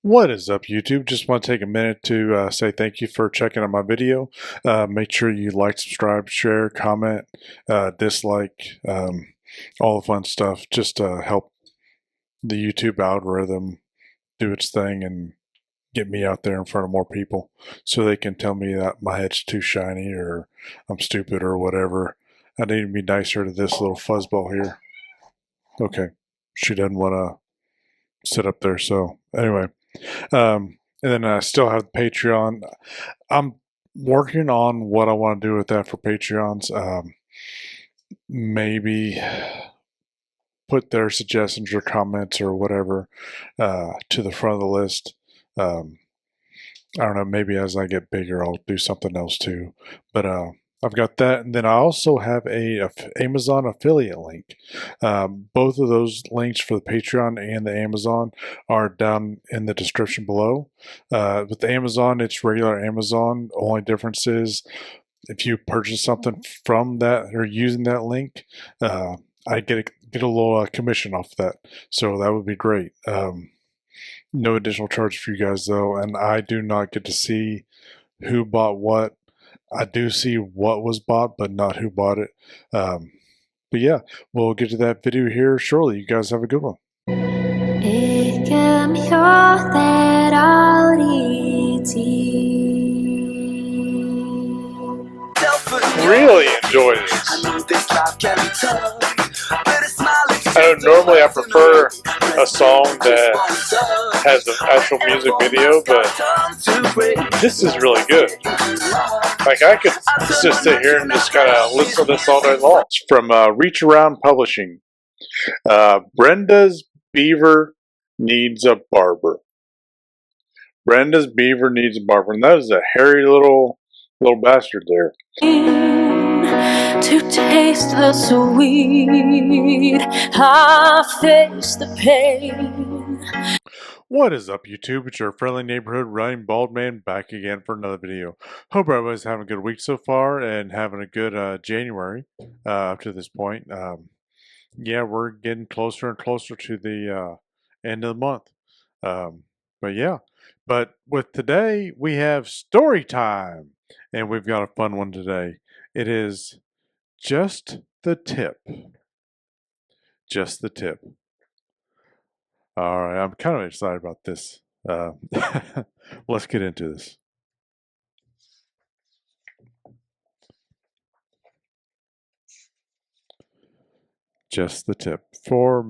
What is up, YouTube? Just want to take a minute to say thank you for checking out my video. Make sure you like, subscribe, share, comment, dislike, all the fun stuff. Just to help the YouTube algorithm do its thing and get me out there in front of more people so they can tell me that my head's too shiny or I'm stupid or whatever. I need to be nicer to this little fuzzball here. Okay, she doesn't want to sit up there, so anyway. And then I still have the Patreon. I'm working on what I want to do with that for Patreons. Maybe put their suggestions or comments or whatever to the front of the list. Um, I don't know. Maybe as I get bigger, I'll do something else too. But I've got that, and then I also have a Amazon affiliate link. Both of those links for the Patreon and the Amazon are down in the description below. With the Amazon, it's regular Amazon. Only difference is if you purchase something from that or using that link, I get a little commission off that. So that would be great. No additional charge for you guys though, and I do not get to see who bought what. I do see what was bought, but not who bought it. But yeah, we'll get to that video here shortly. You guys have a good one. Really enjoy this. Normally I prefer a song that has an actual music video, but this is really good. Like I could just sit here and just kind of listen to this all day long. It's from Reach Around Publishing. Brenda's Beaver Needs a Barber. Brenda's Beaver Needs a Barber, and that is a hairy little bastard there. To taste the sweet, I face the pain. What is up, YouTube? It's your friendly neighborhood Runningbaldman back again for another video. Hope everybody's having a good week so far and having a good January up to this point. Yeah, we're getting closer and closer to the end of the month. But yeah, but with today we have story time, and we've got a fun one today. It is just the tip. Just the tip. All right, I'm kind of excited about this. Let's get into this. Just the tip. For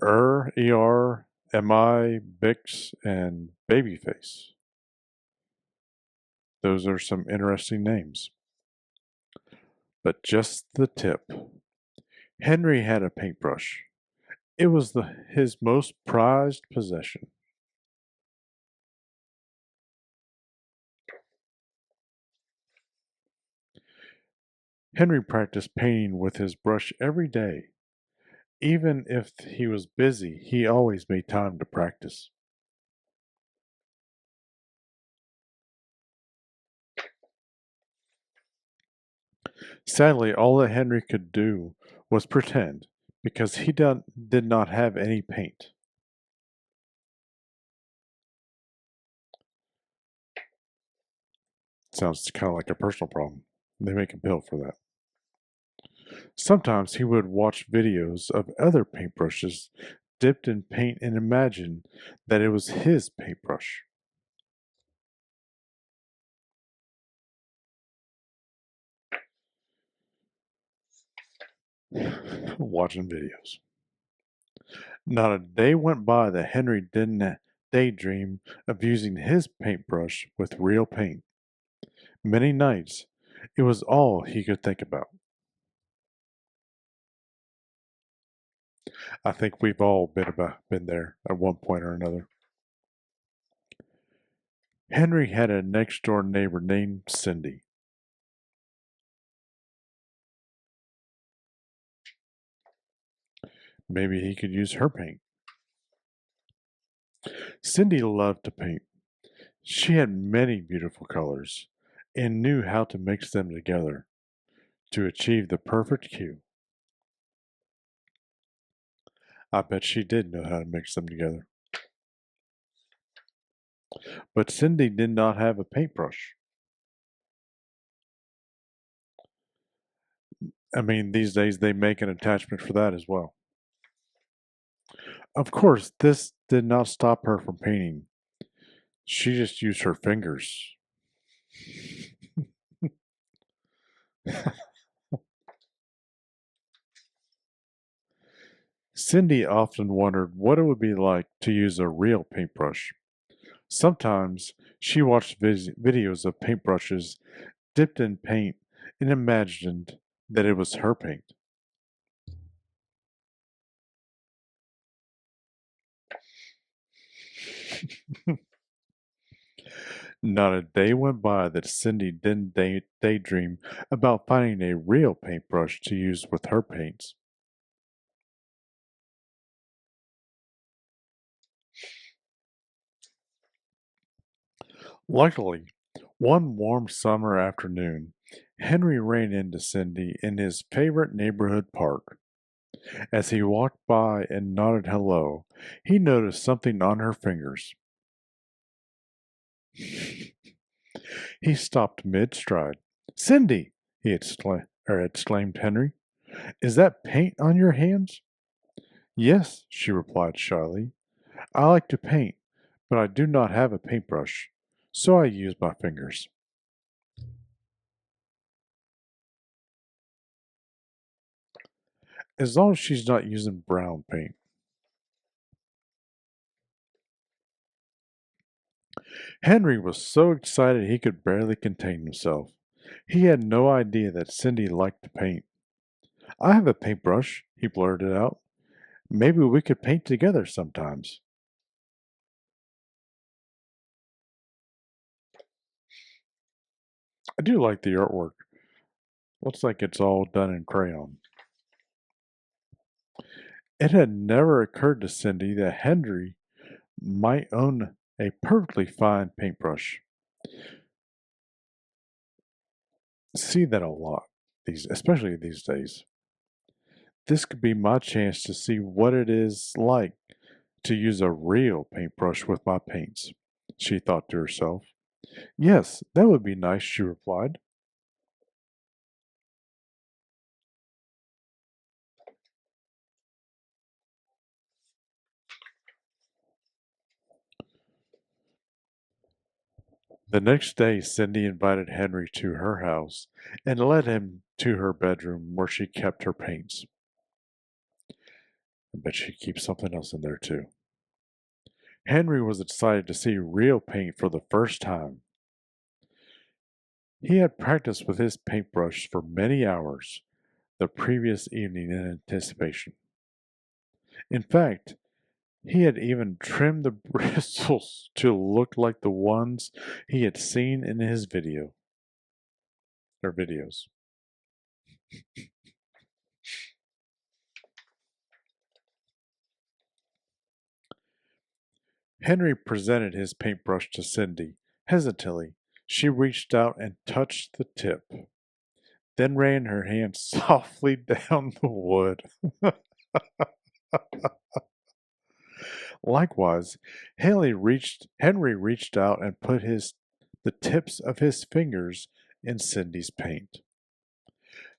ER, MI, Bix, and Babyface. Those are some interesting names. But just the tip. Henry had a paintbrush. It was his most prized possession. Henry practiced painting with his brush every day. Even if he was busy, he always made time to practice. Sadly, all that Henry could do was pretend, because he did not have any paint. Sounds kind of like a personal problem. They make a bill for that. Sometimes he would watch videos of other paintbrushes dipped in paint and imagine that it was his paintbrush. Watching videos. Not a day went by that Henry didn't daydream of using his paintbrush with real paint. Many nights, it was all he could think about. I think we've all been there at one point or another. Henry had a next door neighbor named Cindy. Maybe he could use her paint. Cindy loved to paint. She had many beautiful colors and knew how to mix them together to achieve the perfect hue. I bet she did know how to mix them together. But Cindy did not have a paintbrush. I mean, these days they make an attachment for that as well. Of course, this did not stop her from painting. She just used her fingers. Cindy often wondered what it would be like to use a real paintbrush. Sometimes she watched videos of paintbrushes dipped in paint and imagined that it was her paint. Not a day went by that Cindy didn't daydream about finding a real paintbrush to use with her paints. Luckily, one warm summer afternoon, Henry ran into Cindy in his favorite neighborhood park. As he walked by and nodded hello, he noticed something on her fingers. He stopped mid stride. Cindy! Exclaimed Henry. Is that paint on your hands? Yes, she replied shyly. I like to paint, but I do not have a paintbrush, so I use my fingers. As long as she's not using brown paint. Henry was so excited he could barely contain himself. He had no idea that Cindy liked to paint. I have a paintbrush, he blurted out. Maybe we could paint together sometimes. I do like the artwork. Looks like it's all done in crayon. It had never occurred to Cindy that Henry might own a perfectly fine paintbrush. See that a lot, especially these days. This could be my chance to see what it is like to use a real paintbrush with my paints, she thought to herself. Yes, that would be nice, she replied. The next day, Cindy invited Henry to her house and led him to her bedroom where she kept her paints. I bet she keeps something else in there too. Henry was excited to see real paint for the first time. He had practiced with his paintbrush for many hours the previous evening in anticipation. In fact, he had even trimmed the bristles to look like the ones he had seen in his videos. Henry presented his paintbrush to Cindy. Hesitantly, she reached out and touched the tip, then ran her hand softly down the wood. Likewise, Henry reached out and put the tips of his fingers in Cindy's paint.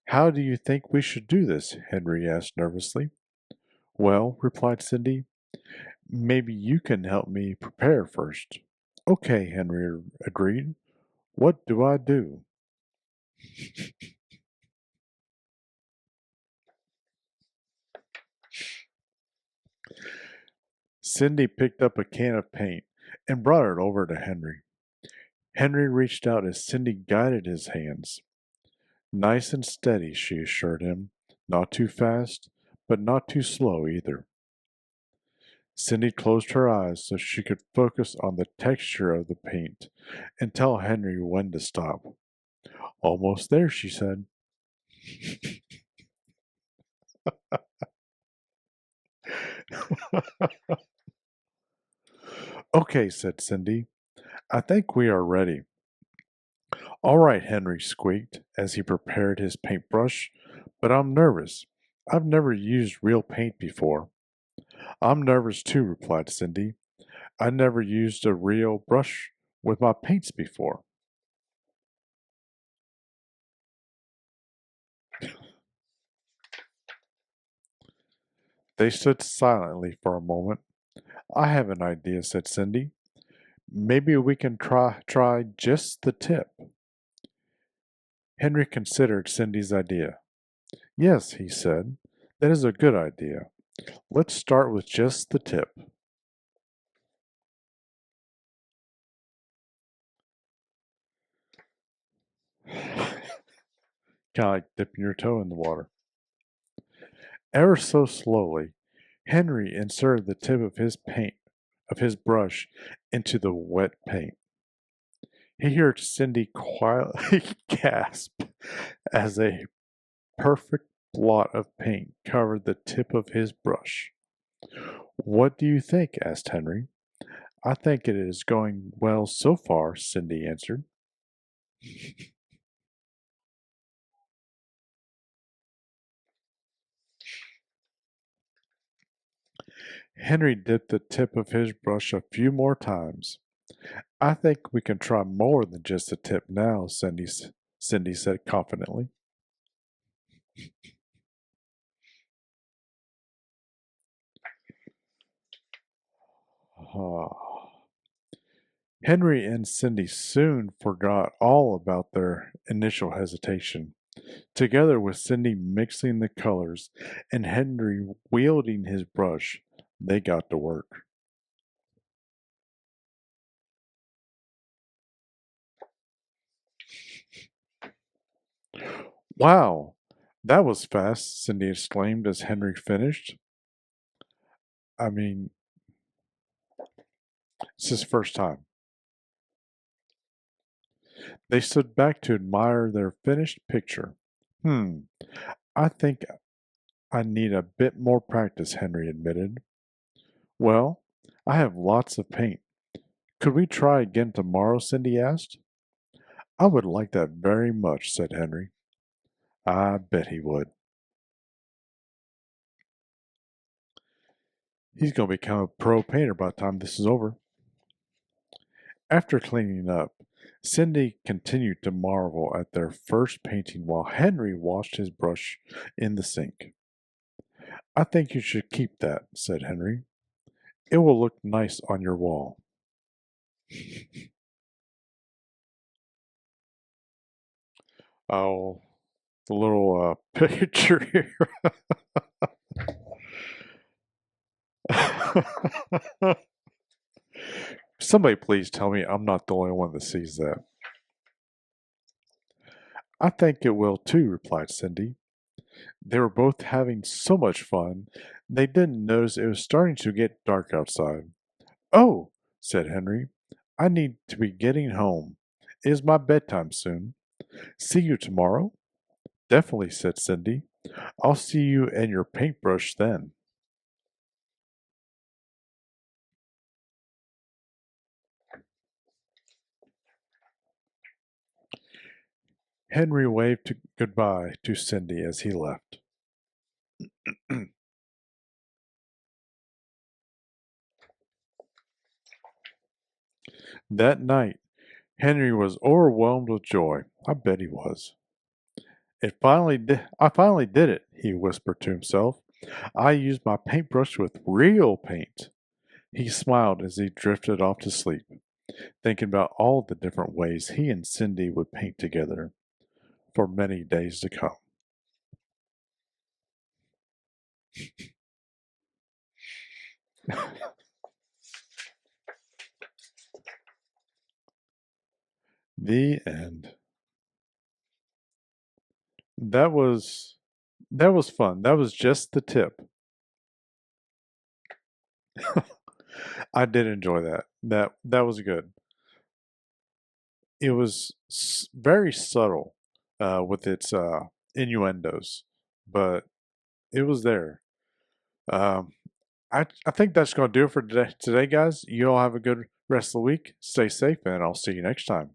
How do you think we should do this? Henry asked nervously. Well, replied Cindy, maybe you can help me prepare first. Okay, Henry agreed. What do I do? Cindy picked up a can of paint and brought it over to Henry. Henry reached out as Cindy guided his hands. Nice and steady, she assured him. Not too fast, but not too slow either. Cindy closed her eyes so she could focus on the texture of the paint and tell Henry when to stop. Almost there, she said. Okay, said Cindy. I think we are ready. All right, Henry squeaked as he prepared his paintbrush, but I'm nervous. I've never used real paint before. I'm nervous too, replied Cindy. I never used a real brush with my paints before. They stood silently for a moment. I have an idea, said Cindy. Maybe we can try just the tip. Henry considered Cindy's idea. Yes, he said, that is a good idea. Let's start with just the tip. Kind of like dipping your toe in the water. Ever so slowly, Henry inserted the tip of his brush into the wet paint. He heard Cindy quietly gasp as a perfect blot of paint covered the tip of his brush. What do you think? Asked Henry. I think it is going well so far, Cindy answered. Henry dipped the tip of his brush a few more times. I think we can try more than just the tip now, Cindy said confidently. Ah. Henry and Cindy soon forgot all about their initial hesitation. Together with Cindy mixing the colors and Henry wielding his brush, they got to work. Wow, that was fast, Cindy exclaimed as Henry finished. I mean, it's his first time. They stood back to admire their finished picture. Hmm, I think I need a bit more practice, Henry admitted. Well, I have lots of paint. Could we try again tomorrow? Cindy asked. I would like that very much, said Henry. I bet he would. He's going to become a pro painter by the time this is over. After cleaning up, Cindy continued to marvel at their first painting while Henry washed his brush in the sink. I think you should keep that, said Henry. It will look nice on your wall. Oh, the little picture here. Somebody please tell me I'm not the only one that sees that. I think it will too, replied Cindy. They were both having so much fun, they didn't notice it was starting to get dark outside. Oh, said Henry, I need to be getting home. It is my bedtime soon. See you tomorrow? Definitely, said Cindy. I'll see you and your paintbrush then. Henry waved goodbye to Cindy as he left. That night, Henry was overwhelmed with joy. I bet he was. I finally did it, he whispered to himself. I used my paintbrush with real paint. He smiled as he drifted off to sleep, thinking about all the different ways he and Cindy would paint together for many days to come. The end. That was that was fun. That was just the tip. I did enjoy that. That was good. It was very subtle with its innuendos, but it was there. Um, I think that's going to do it for today, guys. You all have a good rest of the week. Stay safe, and I'll see you next time.